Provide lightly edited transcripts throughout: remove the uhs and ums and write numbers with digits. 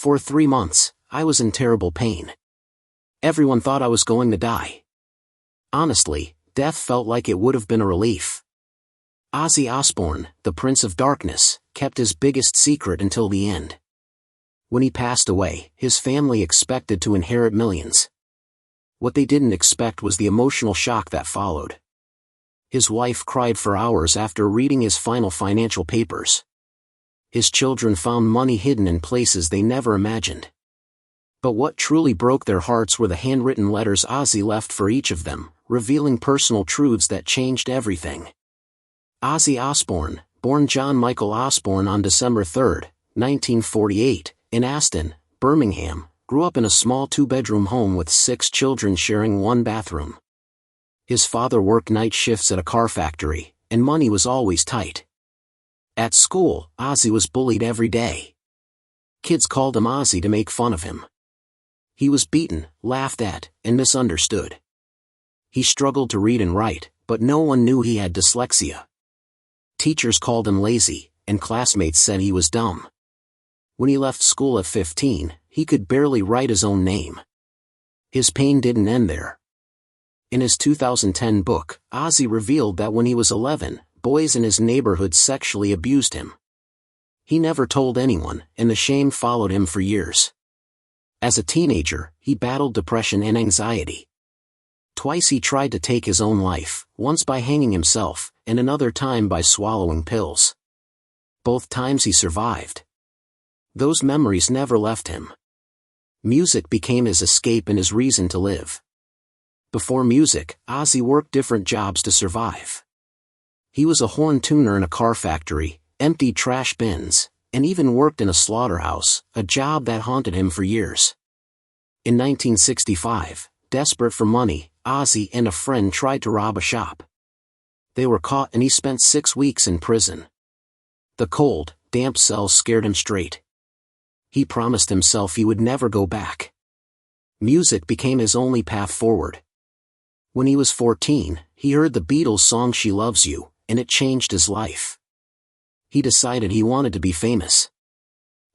For 3 months, I was in terrible pain. Everyone thought I was going to die. Honestly, death felt like it would have been a relief. Ozzy Osbourne, the Prince of Darkness, kept his biggest secret until the end. When he passed away, his family expected to inherit millions. What they didn't expect was the emotional shock that followed. His wife cried for hours after reading his final financial papers. His children found money hidden in places they never imagined. But what truly broke their hearts were the handwritten letters Ozzy left for each of them, revealing personal truths that changed everything. Ozzy Osbourne, born John Michael Osbourne on December 3, 1948, in Aston, Birmingham, grew up in a small 2-bedroom home with 6 children sharing one bathroom. His father worked night shifts at a car factory, and money was always tight. At school, Ozzy was bullied every day. Kids called him Ozzy to make fun of him. He was beaten, laughed at, and misunderstood. He struggled to read and write, but no one knew he had dyslexia. Teachers called him lazy, and classmates said he was dumb. When he left school at 15, he could barely write his own name. His pain didn't end there. In his 2010 book, Ozzy revealed that when he was 11, boys in his neighborhood sexually abused him. He never told anyone, and the shame followed him for years. As a teenager, he battled depression and anxiety. Twice he tried to take his own life, once by hanging himself, and another time by swallowing pills. Both times he survived. Those memories never left him. Music became his escape and his reason to live. Before music, Ozzy worked different jobs to survive. He was a horn tuner in a car factory, emptied trash bins, and even worked in a slaughterhouse, a job that haunted him for years. In 1965, desperate for money, Ozzy and a friend tried to rob a shop. They were caught and he spent 6 weeks in prison. The cold, damp cells scared him straight. He promised himself he would never go back. Music became his only path forward. When he was 14, he heard the Beatles' song She Loves You, and it changed his life. He decided he wanted to be famous.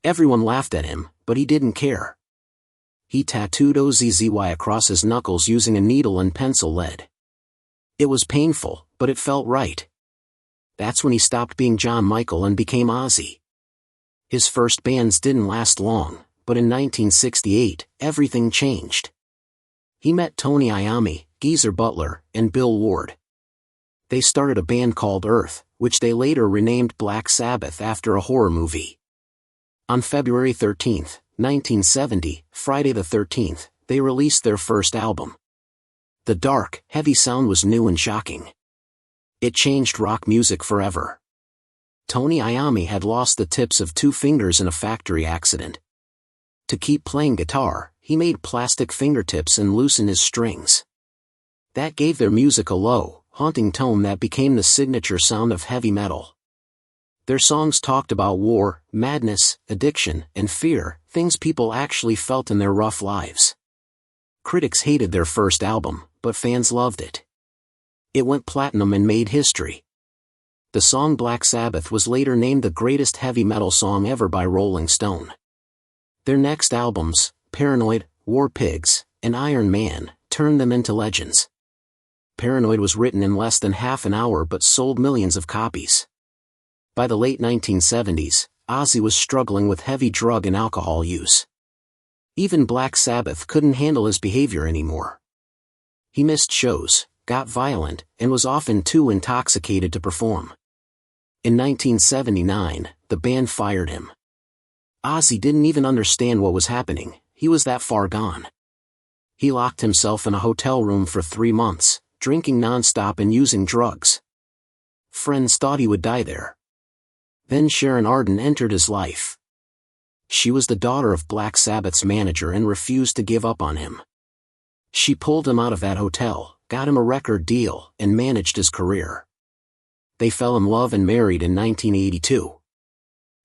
Everyone laughed at him, but he didn't care. He tattooed OZZY across his knuckles using a needle and pencil lead. It was painful, but it felt right. That's when he stopped being John Michael and became Ozzy. His first bands didn't last long, but in 1968, everything changed. He met Tony Iommi, Geezer Butler, and Bill Ward. They started a band called Earth, which they later renamed Black Sabbath after a horror movie. On February 13, 1970, Friday the 13th, they released their first album. The dark, heavy sound was new and shocking. It changed rock music forever. Tony Iommi had lost the tips of 2 fingers in a factory accident. To keep playing guitar, he made plastic fingertips and loosened his strings. That gave their music a low, haunting tone that became the signature sound of heavy metal. Their songs talked about war, madness, addiction, and fear, things people actually felt in their rough lives. Critics hated their first album, but fans loved it. It went platinum and made history. The song Black Sabbath was later named the greatest heavy metal song ever by Rolling Stone. Their next albums, Paranoid, War Pigs, and Iron Man, turned them into legends. Paranoid was written in less than half an hour but sold millions of copies. By the late 1970s, Ozzy was struggling with heavy drug and alcohol use. Even Black Sabbath couldn't handle his behavior anymore. He missed shows, got violent, and was often too intoxicated to perform. In 1979, the band fired him. Ozzy didn't even understand what was happening, he was that far gone. He locked himself in a hotel room for 3 months, drinking nonstop and using drugs. Friends thought he would die there. Then Sharon Arden entered his life. She was the daughter of Black Sabbath's manager and refused to give up on him. She pulled him out of that hotel, got him a record deal, and managed his career. They fell in love and married in 1982.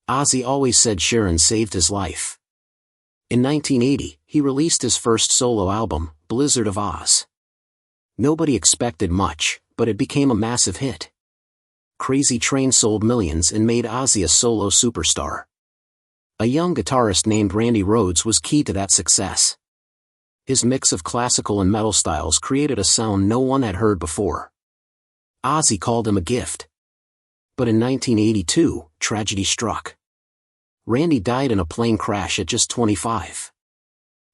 Ozzy always said Sharon saved his life. In 1980, he released his first solo album, Blizzard of Oz. Nobody expected much, but it became a massive hit. Crazy Train sold millions and made Ozzy a solo superstar. A young guitarist named Randy Rhoads was key to that success. His mix of classical and metal styles created a sound no one had heard before. Ozzy called him a gift. But in 1982, tragedy struck. Randy died in a plane crash at just 25.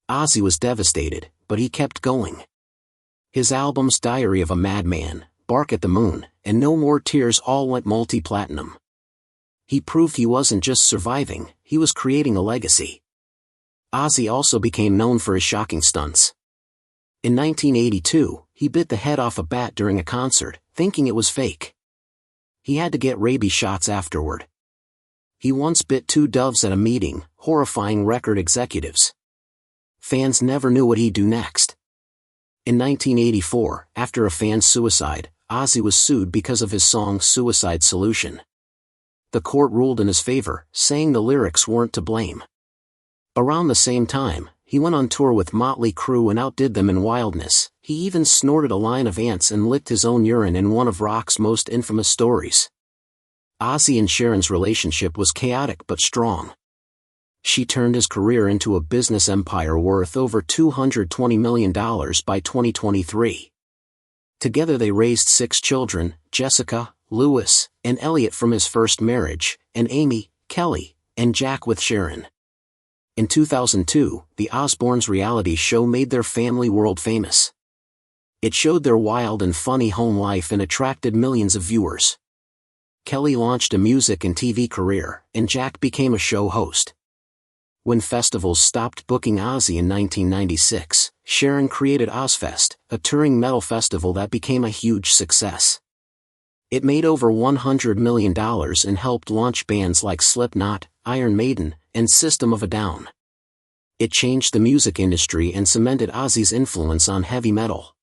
Ozzy was devastated, but he kept going. His albums Diary of a Madman, Bark at the Moon, and No More Tears all went multi-platinum. He proved he wasn't just surviving, he was creating a legacy. Ozzy also became known for his shocking stunts. In 1982, he bit the head off a bat during a concert, thinking it was fake. He had to get rabies shots afterward. He once bit 2 doves at a meeting, horrifying record executives. Fans never knew what he'd do next. In 1984, after a fan's suicide, Ozzy was sued because of his song Suicide Solution. The court ruled in his favor, saying the lyrics weren't to blame. Around the same time, he went on tour with Motley Crue and outdid them in wildness. He even snorted a line of ants and licked his own urine in one of rock's most infamous stories. Ozzy and Sharon's relationship was chaotic but strong. She turned his career into a business empire worth over $220 million by 2023. Together they raised 6 children, Jessica, Lewis, and Elliot from his first marriage, and Amy, Kelly, and Jack with Sharon. In 2002, the Osbournes reality show made their family world famous. It showed their wild and funny home life and attracted millions of viewers. Kelly launched a music and TV career, and Jack became a show host. When festivals stopped booking Ozzy in 1996, Sharon created Ozzfest, a touring metal festival that became a huge success. It made over $100 million and helped launch bands like Slipknot, Iron Maiden, and System of a Down. It changed the music industry and cemented Ozzy's influence on heavy metal.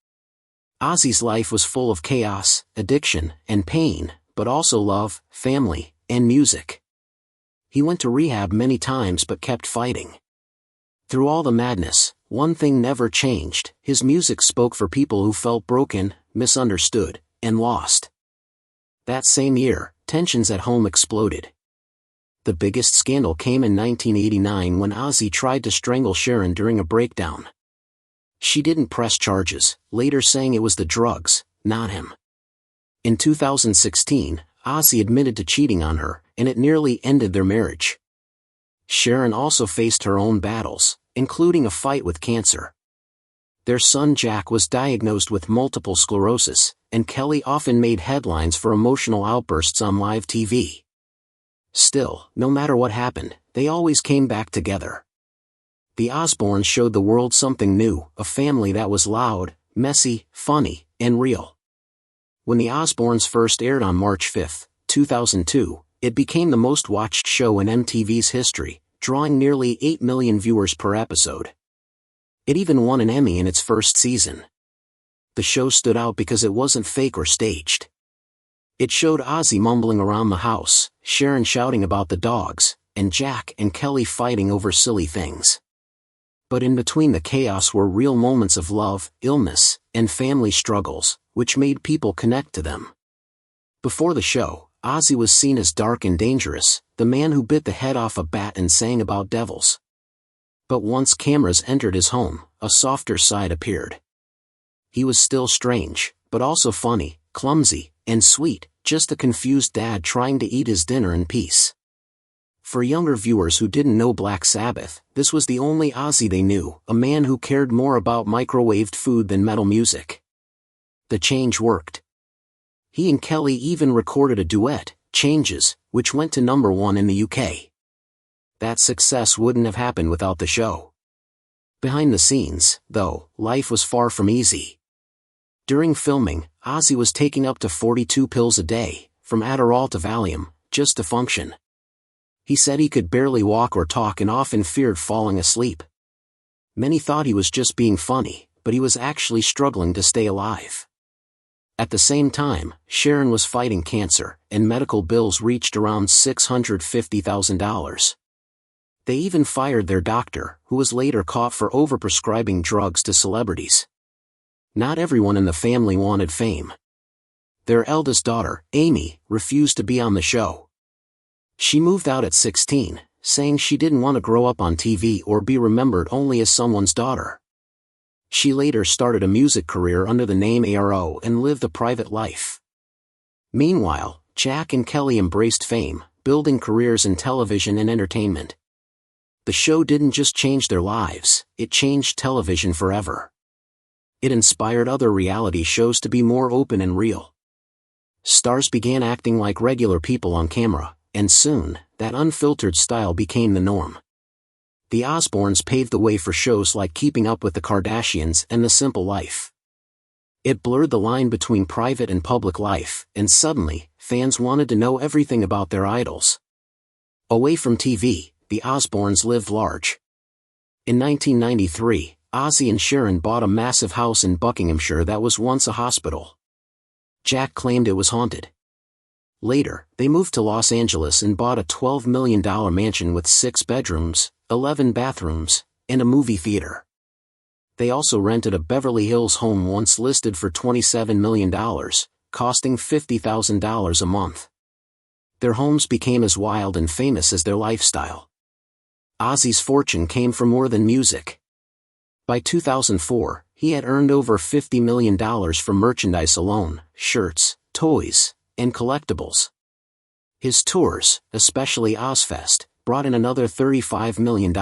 Ozzy's life was full of chaos, addiction, and pain, but also love, family, and music. He went to rehab many times but kept fighting. Through all the madness, one thing never changed: his music spoke for people who felt broken, misunderstood, and lost. That same year, tensions at home exploded. The biggest scandal came in 1989 when Ozzy tried to strangle Sharon during a breakdown. She didn't press charges, later saying it was the drugs, not him. In 2016, Ozzy admitted to cheating on her, and it nearly ended their marriage. Sharon also faced her own battles, including a fight with cancer. Their son Jack was diagnosed with multiple sclerosis, and Kelly often made headlines for emotional outbursts on live TV. Still, no matter what happened, they always came back together. The Osbournes showed the world something new, a family that was loud, messy, funny, and real. When the Osbournes first aired on March 5, 2002, it became the most watched show in MTV's history, drawing nearly 8 million viewers per episode. It even won an Emmy in its first season. The show stood out because it wasn't fake or staged. It showed Ozzy mumbling around the house, Sharon shouting about the dogs, and Jack and Kelly fighting over silly things. But in between the chaos were real moments of love, illness, and family struggles, which made people connect to them. Before the show, Ozzy was seen as dark and dangerous, the man who bit the head off a bat and sang about devils. But once cameras entered his home, a softer side appeared. He was still strange, but also funny, clumsy, and sweet, just a confused dad trying to eat his dinner in peace. For younger viewers who didn't know Black Sabbath, this was the only Ozzy they knew, a man who cared more about microwaved food than metal music. The change worked. He and Kelly even recorded a duet, Changes, which went to #1 in the UK. That success wouldn't have happened without the show. Behind the scenes, though, life was far from easy. During filming, Ozzy was taking up to 42 pills a day, from Adderall to Valium, just to function. He said he could barely walk or talk and often feared falling asleep. Many thought he was just being funny, but he was actually struggling to stay alive. At the same time, Sharon was fighting cancer, and medical bills reached around $650,000. They even fired their doctor, who was later caught for overprescribing drugs to celebrities. Not everyone in the family wanted fame. Their eldest daughter, Amy, refused to be on the show. She moved out at 16, saying she didn't want to grow up on TV or be remembered only as someone's daughter. She later started a music career under the name ARO and lived a private life. Meanwhile, Jack and Kelly embraced fame, building careers in television and entertainment. The show didn't just change their lives, it changed television forever. It inspired other reality shows to be more open and real. Stars began acting like regular people on camera, and soon, that unfiltered style became the norm. The Osbournes paved the way for shows like Keeping Up with the Kardashians and The Simple Life. It blurred the line between private and public life, and suddenly, fans wanted to know everything about their idols. Away from TV, the Osbournes lived large. In 1993, Ozzy and Sharon bought a massive house in Buckinghamshire that was once a hospital. Jack claimed it was haunted. Later, they moved to Los Angeles and bought a $12 million mansion with 6 bedrooms, 11 bathrooms, and a movie theater. They also rented a Beverly Hills home once listed for $27 million, costing $50,000 a month. Their homes became as wild and famous as their lifestyle. Ozzy's fortune came from more than music. By 2004, he had earned over $50 million from merchandise alone, shirts, toys, and collectibles. His tours, especially Ozfest, brought in another $35 million.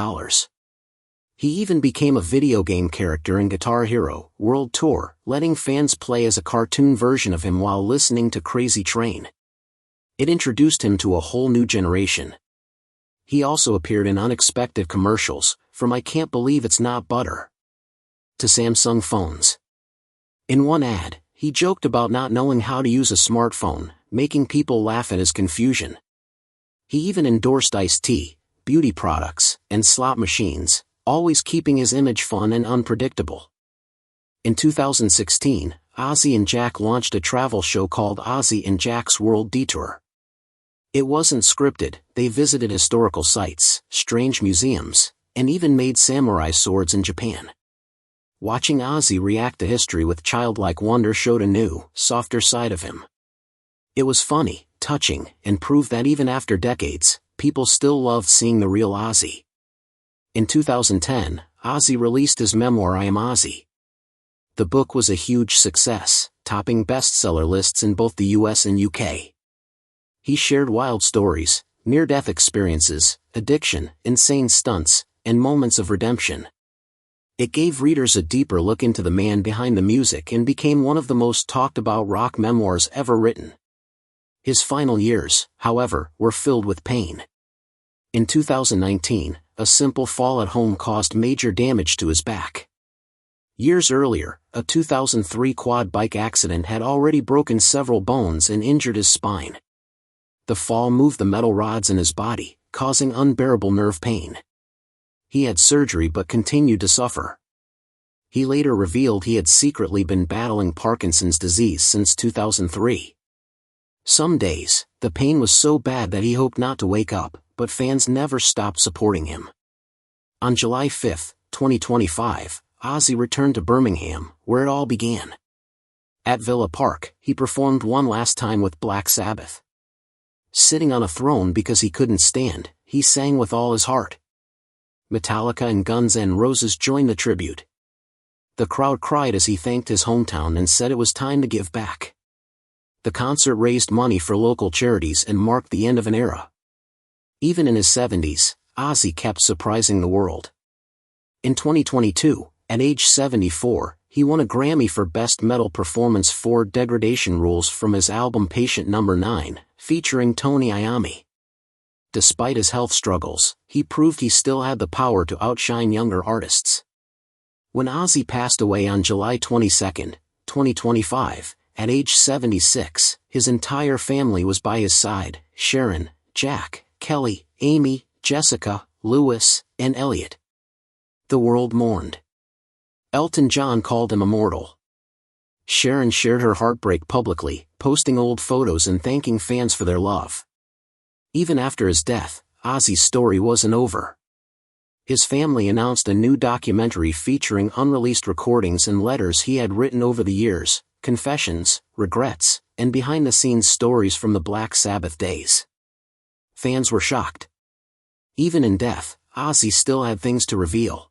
He even became a video game character in Guitar Hero World Tour, letting fans play as a cartoon version of him while listening to Crazy Train. It introduced him to a whole new generation. He also appeared in unexpected commercials, from I Can't Believe It's Not Butter to Samsung phones. In one ad, he joked about not knowing how to use a smartphone, making people laugh at his confusion. He even endorsed iced tea, beauty products, and slot machines, always keeping his image fun and unpredictable. In 2016, Ozzy and Jack launched a travel show called Ozzy and Jack's World Detour. It wasn't scripted, they visited historical sites, strange museums, and even made samurai swords in Japan. Watching Ozzy react to history with childlike wonder showed a new, softer side of him. It was funny, touching, and proved that even after decades, people still loved seeing the real Ozzy. In 2010, Ozzy released his memoir I Am Ozzy. The book was a huge success, topping bestseller lists in both the US and UK. He shared wild stories, near-death experiences, addiction, insane stunts, and moments of redemption. It gave readers a deeper look into the man behind the music and became one of the most talked-about rock memoirs ever written. His final years, however, were filled with pain. In 2019, a simple fall at home caused major damage to his back. Years earlier, a 2003 quad bike accident had already broken several bones and injured his spine. The fall moved the metal rods in his body, causing unbearable nerve pain. He had surgery but continued to suffer. He later revealed he had secretly been battling Parkinson's disease since 2003. Some days, the pain was so bad that he hoped not to wake up, but fans never stopped supporting him. On July 5, 2025, Ozzy returned to Birmingham, where it all began. At Villa Park, he performed one last time with Black Sabbath. Sitting on a throne because he couldn't stand, he sang with all his heart. Metallica and Guns N' Roses joined the tribute. The crowd cried as he thanked his hometown and said it was time to give back. The concert raised money for local charities and marked the end of an era. Even in his 70s, Ozzy kept surprising the world. In 2022, at age 74, he won a Grammy for Best Metal Performance for Degradation Rules from his album Patient No. 9, featuring Tony Iommi. Despite his health struggles, he proved he still had the power to outshine younger artists. When Ozzy passed away on July 22, 2025, at age 76, his entire family was by his side: Sharon, Jack, Kelly, Amy, Jessica, Lewis, and Elliot. The world mourned. Elton John called him immortal. Sharon shared her heartbreak publicly, posting old photos and thanking fans for their love. Even after his death, Ozzy's story wasn't over. His family announced a new documentary featuring unreleased recordings and letters he had written over the years, confessions, regrets, and behind-the-scenes stories from the Black Sabbath days. Fans were shocked. Even in death, Ozzy still had things to reveal.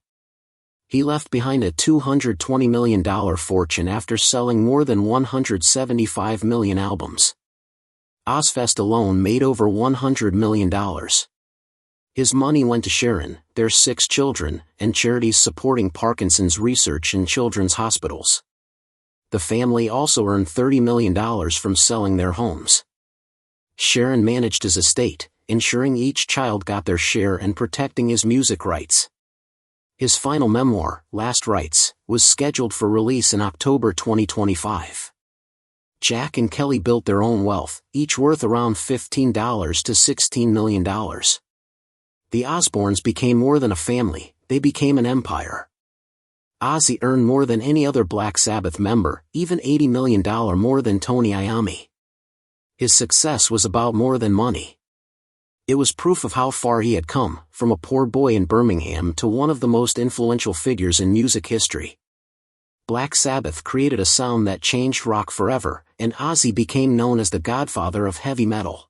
He left behind a $220 million fortune after selling more than 175 million albums. Ozzfest alone made over $100 million. His money went to Sharon, their 6 children, and charities supporting Parkinson's research in children's hospitals. The family also earned $30 million from selling their homes. Sharon managed his estate, ensuring each child got their share and protecting his music rights. His final memoir, Last Rites, was scheduled for release in October 2025. Jack and Kelly built their own wealth, each worth around $15 to $16 million. The Osbournes became more than a family, they became an empire. Ozzy earned more than any other Black Sabbath member, even $80 million more than Tony Iommi. His success was about more than money. It was proof of how far he had come, from a poor boy in Birmingham to one of the most influential figures in music history. Black Sabbath created a sound that changed rock forever, and Ozzy became known as the godfather of heavy metal.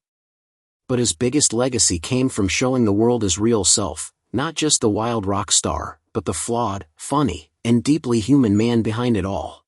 But his biggest legacy came from showing the world his real self, not just the wild rock star, but the flawed, funny, and deeply human man behind it all.